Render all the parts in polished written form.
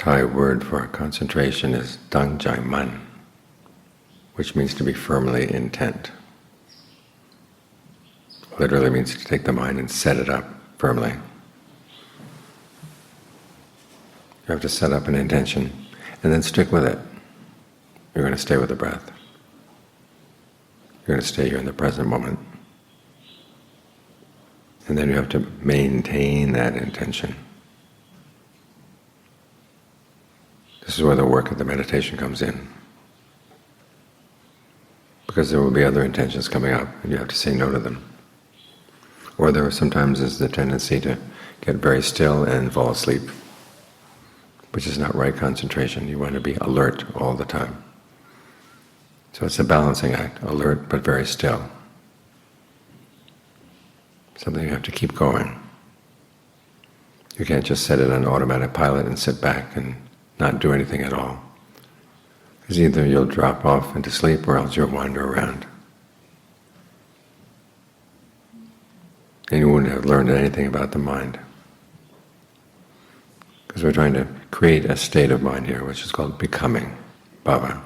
Thai word for concentration is Dang Jai Man, which means to be firmly intent. Literally means to take the mind and set it up firmly. You have to set up an intention and then stick with it. You're going to stay with the breath. You're going to stay here in the present moment. And then you have to maintain that intention. This is where the work of the meditation comes in. Because there will be other intentions coming up, and you have to say no to them. Or there sometimes is the tendency to get very still and fall asleep, which is not right concentration. You want to be alert all the time. So it's a balancing act, alert but very still. Something you have to keep going. You can't just set it on automatic pilot and sit back and not do anything at all. Because either you'll drop off into sleep or else you'll wander around. And you wouldn't have learned anything about the mind. Because we're trying to create a state of mind here, which is called becoming, bhava.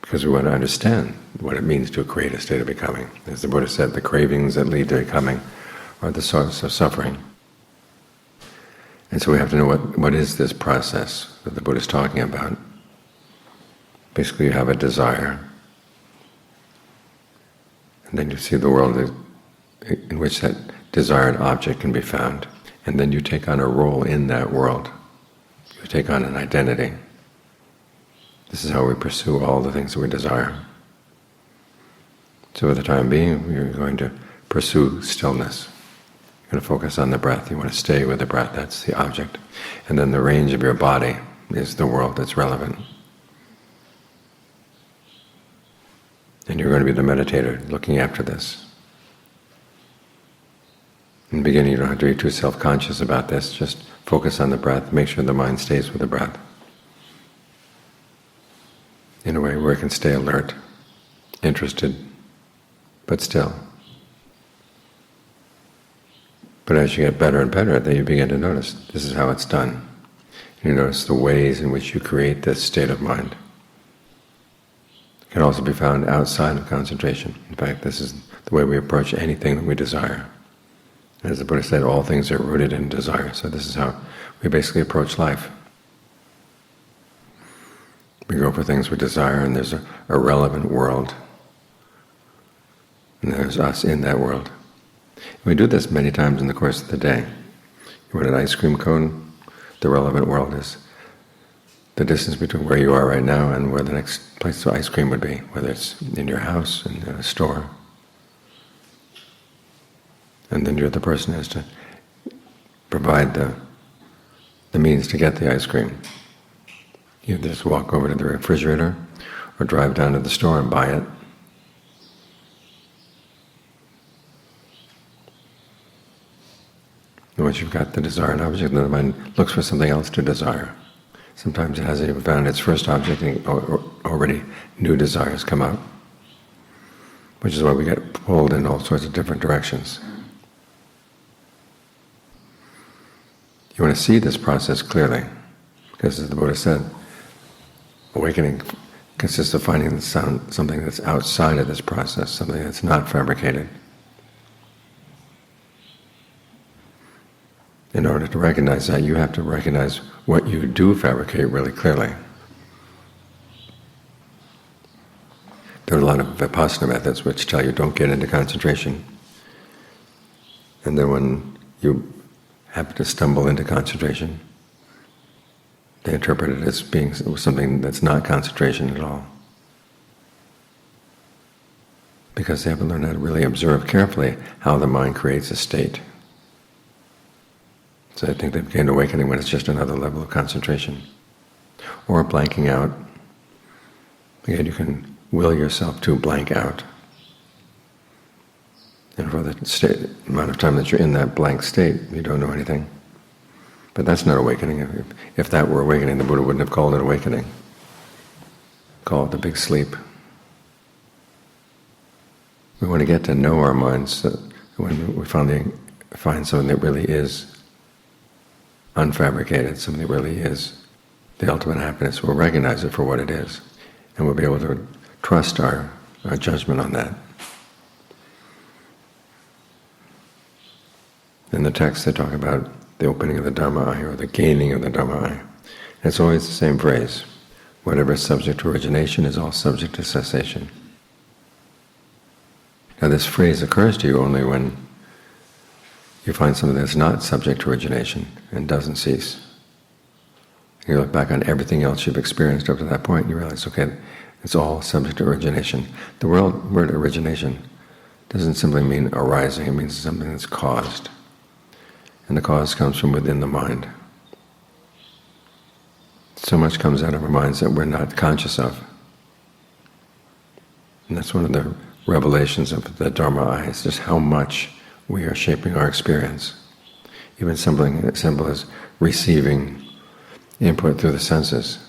Because we want to understand what it means to create a state of becoming. As the Buddha said, the cravings that lead to becoming are the source of suffering. And so we have to know what is this process that the Buddha is talking about. Basically, you have a desire, and then you see the world in which that desired object can be found, and then you take on a role in that world. You take on an identity. This is how we pursue all the things that we desire. So for the time being, we're going to pursue stillness. You're going to focus on the breath. You want to stay with the breath. That's the object. And then the range of your body is the world that's relevant. And you're going to be the meditator looking after this. In the beginning, you don't have to be too self-conscious about this. Just focus on the breath. Make sure the mind stays with the breath, in a way where it can stay alert, interested, but still. But as you get better and better, then you begin to notice this is how it's done. You notice the ways in which you create this state of mind. It can also be found outside of concentration. In fact, this is the way we approach anything that we desire. As the Buddha said, all things are rooted in desire. So this is how we basically approach life. We go for things we desire, and there's a relevant world, and there's us in that world. We do this many times in the course of the day. You want an ice cream cone? The relevant world is the distance between where you are right now and where the next place for ice cream would be, whether it's in your house, in a store. And then you're the person who has to provide the means to get the ice cream. You just walk over to the refrigerator or drive down to the store and buy it. And once you've got the desired object, then the mind looks for something else to desire. Sometimes it hasn't even found its first object and already new desires come up, which is why we get pulled in all sorts of different directions. You want to see this process clearly, because as the Buddha said, awakening consists of finding something that's outside of this process, something that's not fabricated. In order to recognize that, you have to recognize what you do fabricate really clearly. There are a lot of Vipassana methods which tell you don't get into concentration. And then when you happen to stumble into concentration, they interpret it as being something that's not concentration at all. Because they haven't learned how to really observe carefully how the mind creates a state. So I think they've gained awakening when it's just another level of concentration. Or blanking out. Again, you can will yourself to blank out. And for the amount of time that you're in that blank state, you don't know anything. But that's not awakening. If that were awakening, the Buddha wouldn't have called it awakening. Call it the big sleep. We want to get to know our minds. So when we finally find something that really is unfabricated, something that really is the ultimate happiness, we'll recognize it for what it is, and we'll be able to trust our judgment on that. In the text they talk about the opening of the Dhamma eye or the gaining of the Dhamma eye. It's always the same phrase. Whatever is subject to origination is all subject to cessation. Now this phrase occurs to you only when you find something that's not subject to origination and doesn't cease. You look back on everything else you've experienced up to that point and you realize, okay, it's all subject to origination. The word origination doesn't simply mean arising, it means something that's caused. And the cause comes from within the mind. So much comes out of our minds that we're not conscious of. And that's one of the revelations of the Dharma eye, is just how much we are shaping our experience. Even something as simple as receiving input through the senses.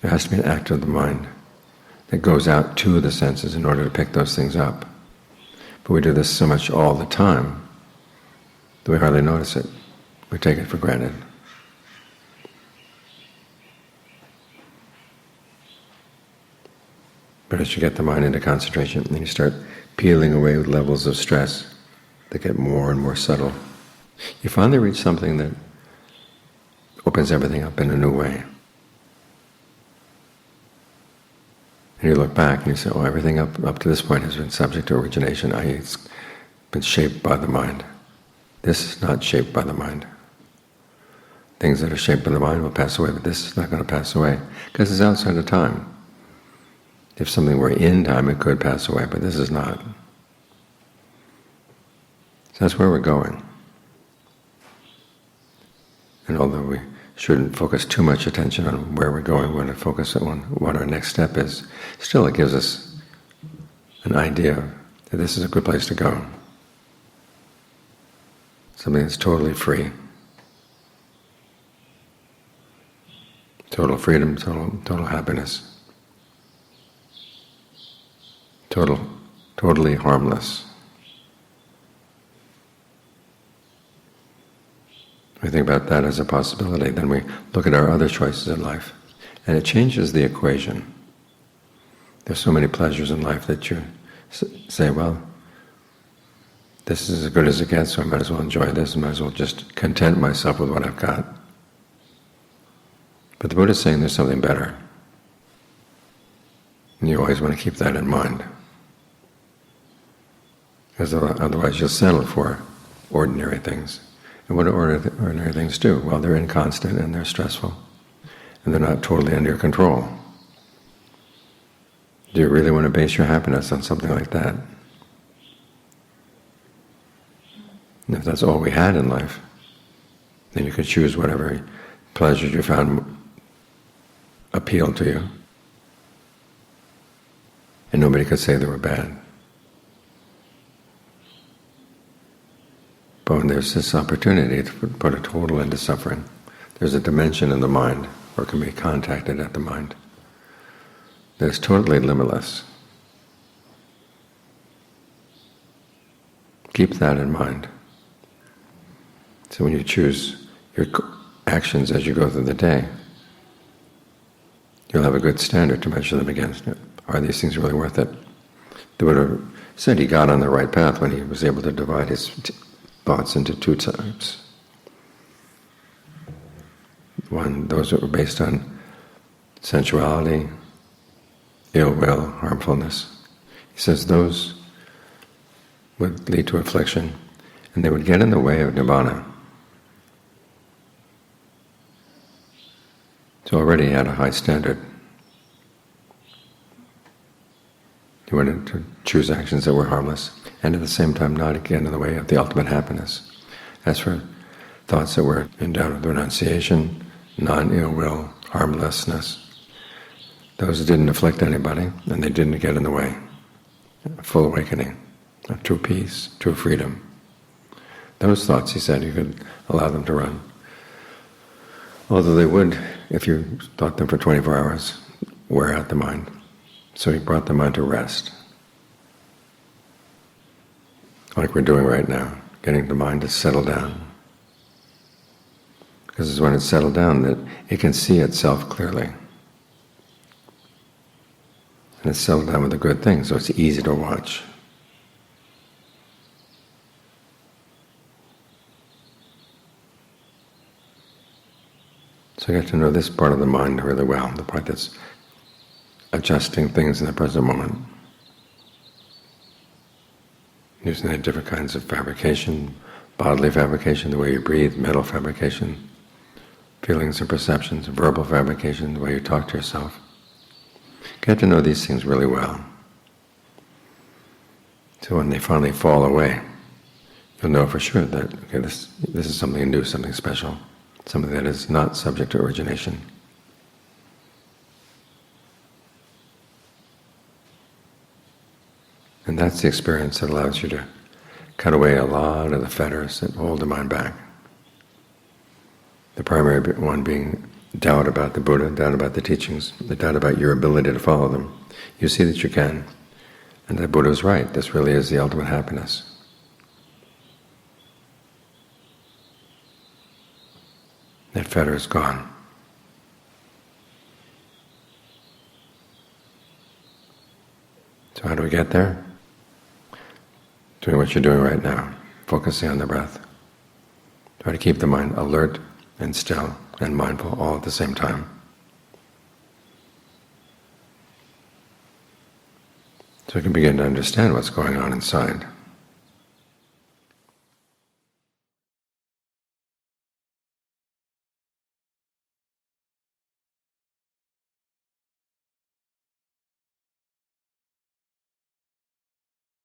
There has to be an act of the mind that goes out to the senses in order to pick those things up. But we do this so much all the time that we hardly notice it. We take it for granted. But as you get the mind into concentration, then you start peeling away with levels of stress that get more and more subtle. You finally reach something that opens everything up in a new way. And you look back and you say, oh, everything up to this point has been subject to origination, i.e. it's been shaped by the mind. This is not shaped by the mind. Things that are shaped by the mind will pass away, but this is not going to pass away, because it's outside of time. If something were in time, it could pass away, but this is not. So that's where we're going. And although we shouldn't focus too much attention on where we're going, we want to focus on what our next step is, still it gives us an idea that this is a good place to go. Something that's totally free. Total freedom, total happiness. Totally harmless. We think about that as a possibility, then we look at our other choices in life, and it changes the equation. There's so many pleasures in life that you say, well, this is as good as it gets, so I might as well enjoy this, I might as well just content myself with what I've got. But the Buddha is saying there's something better. And you always want to keep that in mind. Because otherwise you'll settle for ordinary things. And what do ordinary things do? Well, they're inconstant and they're stressful. And they're not totally under your control. Do you really want to base your happiness on something like that? And if that's all we had in life, then you could choose whatever pleasures you found appealed to you. And nobody could say they were bad. But when there's this opportunity to put a total end to suffering, there's a dimension in the mind, or can be contacted at the mind, that is totally limitless. Keep that in mind. So when you choose your actions as you go through the day, you'll have a good standard to measure them against. Are these things really worth it? The Buddha said he got on the right path when he was able to divide his thoughts into two types. One, those that were based on sensuality, ill will, harmfulness. He says those would lead to affliction, and they would get in the way of nibbana. So already he had a high standard. He wanted to choose actions that were harmless, and at the same time not get in the way of the ultimate happiness. As for thoughts that were endowed with renunciation, non-ill will, harmlessness, those didn't afflict anybody, and they didn't get in the way. Full awakening, true peace, true freedom. Those thoughts, he said, you could allow them to run. Although they would, if you thought them for 24 hours, wear out the mind. So he brought the mind to rest, like we're doing right now. getting the mind to settle down. Because it's when it's settled down that it can see itself clearly. And it's settled down with a good thing, so it's easy to watch. So you get to know this part of the mind really well, the part that's adjusting things in the present moment. Using the different kinds of fabrication, bodily fabrication, the way you breathe, mental fabrication, feelings and perceptions, verbal fabrication, the way you talk to yourself. Get to know these things really well. So when they finally fall away, you'll know for sure that, okay, this is something new, something special, something that is not subject to origination. And that's the experience that allows you to cut away a lot of the fetters that hold the mind back. The primary one being doubt about the Buddha, doubt about the teachings, the doubt about your ability to follow them. You see that you can, and the Buddha is right. This really is the ultimate happiness. That fetter is gone. So how do we get there? Doing what you're doing right now, focusing on the breath. Try to keep the mind alert and still and mindful all at the same time. So you can begin to understand what's going on inside.